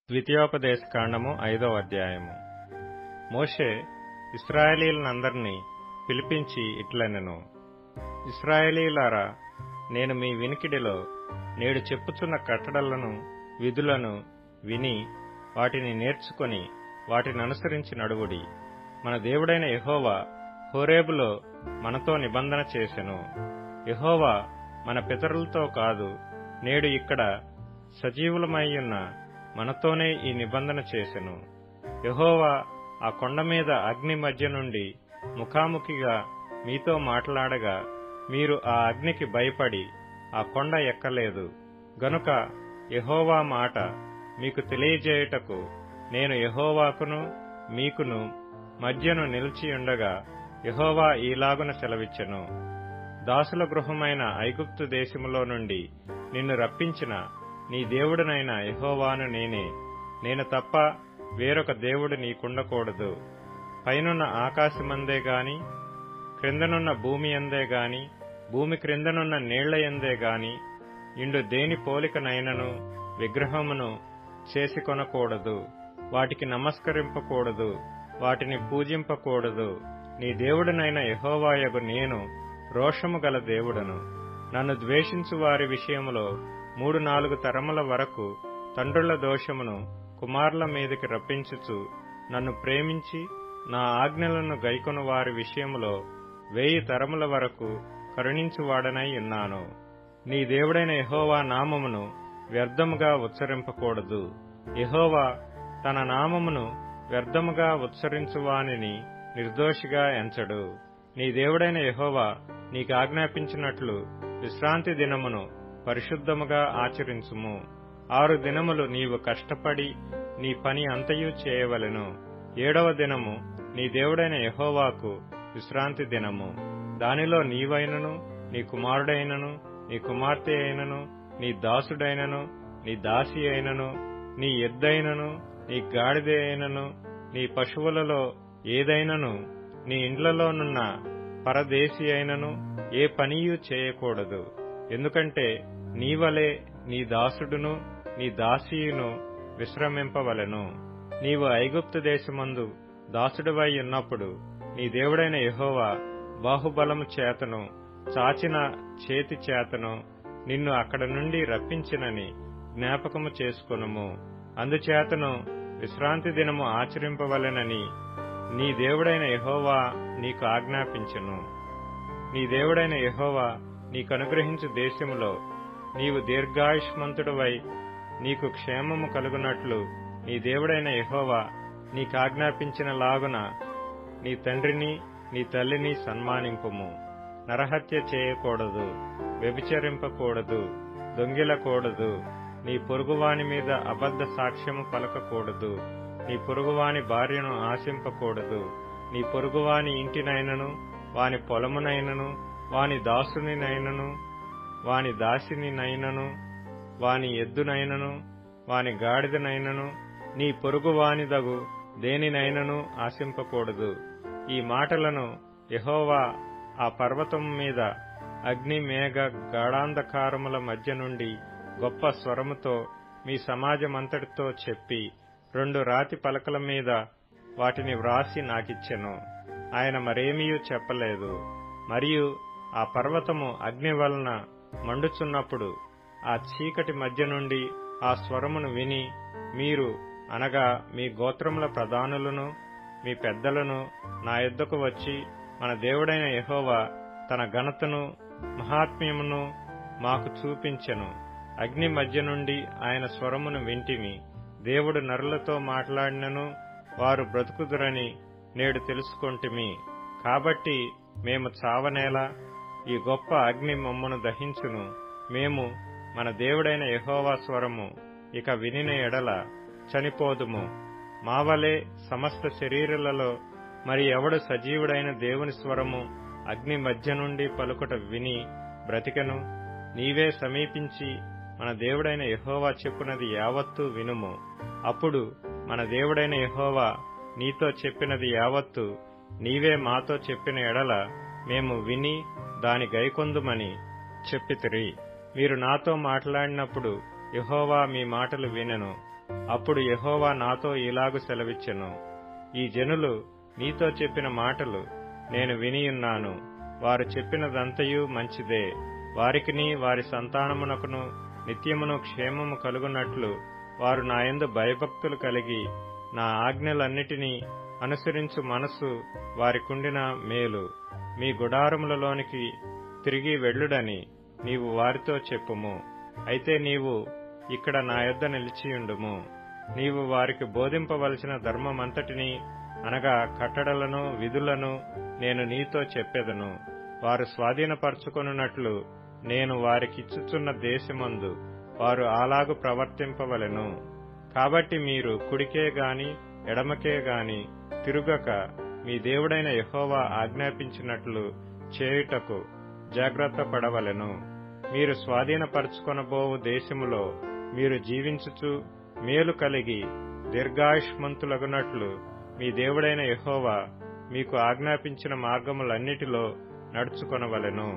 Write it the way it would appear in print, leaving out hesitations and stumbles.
ద్వితీయోపదేశకాండము 5వ అధ్యాయము. మోషే ఇశ్రాయేలీయులందరినీ పిలిపించి ఇట్లనెను, ఇశ్రాయేలీయులారా, నేను మీ వినికిడిలో నేడు చెప్పుచున్న కట్టడలను విధులను విని వాటిని నేర్చుకొని వాటిననుసరించి నడువుడి. మన దేవుడైన యెహోవా హోరేబులో మనతో నిబంధన చేసెను. యెహోవా మన పితరులతో కాదు, నేడు ఇక్కడ సజీవులమైయున్న మనతోనే ఈ నిబంధన చేసెను. యెహోవా ఆ కొండ మీద అగ్ని మధ్య నుండి ముఖాముఖిగా మీతో మాట్లాడగా మీరు ఆ అగ్నికి భయపడి ఆ కొండ ఎక్కలేదు. గనుక యెహోవా మాట మీకు తెలియజేయుటకు నేను యెహోవాకును మీకును మధ్యను నిలిచియుండగా యెహోవా ఈలాగున సెలవిచ్చెను, దాసుల గృహమైన ఐగుప్తు దేశములో నుండి నిన్ను రప్పించిన నీ దేవుడనైన యెహోవాను నేనే. నేను తప్ప వేరొక దేవుడు నీకుండకూడదు. పైనున్న ఆకాశమందే గాని, క్రిందనున్న భూమి అందే గాని, భూమి క్రిందనున్న నీళ్లయందే గాని ఇండు దేని పోలికనైనను విగ్రహమును చేసి కొనకూడదు. వాటికి నమస్కరింపకూడదు, వాటిని పూజింపకూడదు. నీ దేవుడనైన యెహోవాయగు నేను రోషము గల దేవుడను. నన్ను ద్వేషించు వారి విషయములో 3-4 తరముల వరకు తండ్రుల దోషమును కుమారుల మీదకి రప్పించుచు, నన్ను ప్రేమించి నా ఆజ్ఞలను గైకొను వారి విషయములో 1000 తరముల వరకు కరుణించువాడనై ఉన్నాను. నీ దేవుడైన యెహోవా నామమును వ్యర్థముగా ఉచ్చరింపకూడదు. యెహోవా తన నామమును వ్యర్థముగా ఉచ్చరించువానిని నిర్దోషిగా ఎంచడు. నీ దేవుడైన యెహోవా నీకు ఆజ్ఞాపించినట్లు విశ్రాంతి దినమును పరిశుద్ధముగా ఆచరించుము. 6 దినములు నీవు కష్టపడి నీ పని అంతయు చేయవలెను. 7వ దినము నీ దేవుడైన యెహోవాకు విశ్రాంతి దినము. దానిలో నీవైనను, నీ కుమారుడైనను, నీ కుమార్తె అయినను, నీ దాసుడైనను, నీ దాసి అయినను, నీ ఎద్దైనను, నీ గాడిద అయినను, నీ పశువులలో ఏదైనను, నీ ఇండ్లలోనున్న పరదేశి అయినను ఏ పనియూ చేయకూడదు. ఎందుకంటే నీవలే నీ దాసుడును నీ దాసీయును విశ్రమింపవలెను. నీవు ఐగుప్తు దేశమందు దాసుడివై ఉన్నప్పుడు నీ దేవుడైన యెహోవా బాహుబలము చేతను చాచిన చేతి చేతను నిన్ను అక్కడ నుండి రప్పించినని జ్ఞాపకము చేసుకొనుము. అందుచేతను విశ్రాంతి దినము ఆచరింపవలెనని నీ దేవుడైన యెహోవా నీకు ఆజ్ఞాపించెను. నీ దేవుడైన యెహోవా నీకనుగ్రహించు దేశములో నీవు దీర్ఘాయుష్మంతుడవై నీకు క్షేమము కలుగునట్లు నీ దేవుడైన యెహోవా నీకాజ్ఞాపించిన లాగున నీ తండ్రిని నీ తల్లిని సన్మానింపుము. నరహత్య చేయకూడదు, వ్యభిచరింపకూడదు, దొంగిలకూడదు, నీ పొరుగువాని మీద అబద్ధ సాక్ష్యము పలకకూడదు, నీ పొరుగువాని భార్యను ఆశింపకూడదు, నీ పొరుగువాని ఇంటినైనను వాని పొలమునైనను వాని దాసునినైనను వాని దాసినినైనను వాని ఎద్దునైనను వాని గాడిదనైనను నీ పొరుగువానిదగు దేనినైనను ఆశింపకూడదు. ఈ మాటలను యెహోవా ఆ పర్వతము మీద అగ్ని మేఘ గాఢాంధకారముల మధ్య నుండి గొప్ప స్వరముతో మీ సమాజమంతటితో చెప్పి 2 రాతి పలకల మీద వాటిని వ్రాసి నాకిచ్చెను. ఆయన మరేమీయూ చెప్పలేదు. మరియు ఆ పర్వతము అగ్ని వలన మండుచున్నప్పుడు ఆ చీకటి మధ్య నుండి ఆ స్వరమును విని మీరు అనగా మీ గోత్రముల ప్రధానులను మీ పెద్దలను నా యొద్దకు వచ్చి, మన దేవుడైన యెహోవా తన ఘనతను మహాత్మ్యమును మాకు చూపించెను. అగ్ని మధ్య నుండి ఆయన స్వరమును వింటిమి. దేవుడు నరులతో మాట్లాడినను వారు బ్రతుకుదురని నేడు తెలుసుకొంటిమి. కాబట్టి మేము చావనేలా? ఈ గొప్ప అగ్ని మమ్మను దహించును. మేము మన దేవుడైన యెహోవా స్వరము ఇక వినిన ఎడల చనిపోదుము. మావలే సమస్త శరీరులలో మరి ఎవడు సజీవుడైన దేవుని స్వరము అగ్ని మధ్య నుండి పలుకుట విని బ్రతికెను? నీవే సమీపించి మన దేవుడైన యెహోవా చెప్పునది యావత్తూ వినుము. అప్పుడు మన దేవుడైన యెహోవా నీతో చెప్పినది యావత్తు నీవే మాతో చెప్పిన ఎడల మేము విని దాని గైకొందుమని చెప్పితిరి. మీరు నాతో మాట్లాడినప్పుడు యెహోవా మీ మాటలు వినెను. అప్పుడు యెహోవా నాతో ఇలాగు సెలవిచ్చెను, ఈ జనులు నీతో చెప్పిన మాటలు నేను వినియున్నాను. వారు చెప్పినదంతయు మంచిదే. వారికిని వారి సంతానమునకును నిత్యమును క్షేమము కలుగునట్లు వారు నాయందు భయభక్తులు కలిగి నా ఆజ్ఞలన్నిటినీ అనుసరించు మనస్సు వారికుండిన మేలు. మీ గుడారములలోనికి తిరిగి వెళ్ళుడని నీవు వారితో చెప్పుము. అయితే నీవు ఇక్కడ నా యొద్ద నిలిచియుండుము. నీవు వారికి బోధింపవలసిన ధర్మమంతటినీ, అనగా కట్టడలను విధులను నేను నీతో చెప్పెదను. వారు స్వాధీనపరచుకొనున్నట్లు నేను వారికిచ్చుచున్న దేశమందు వారు అలాగు ప్రవర్తింపవలెను. కాబట్టి మీరు కుడికే గాని ఎడమకే గాని తిరుగక మీ దేవుడైన యెహోవా ఆజ్ఞాపించినట్లు చేయుటకు జాగ్రత్త పడవలెను. మీరు స్వాధీనపరచుకొనబోవు దేశములో మీరు జీవించుచు మేలు కలిగి దీర్ఘాయుష్మంతులగునట్లు మీ దేవుడైన యెహోవా మీకు ఆజ్ఞాపించిన మార్గములన్నిటిలో నడుచుకొనవలెను.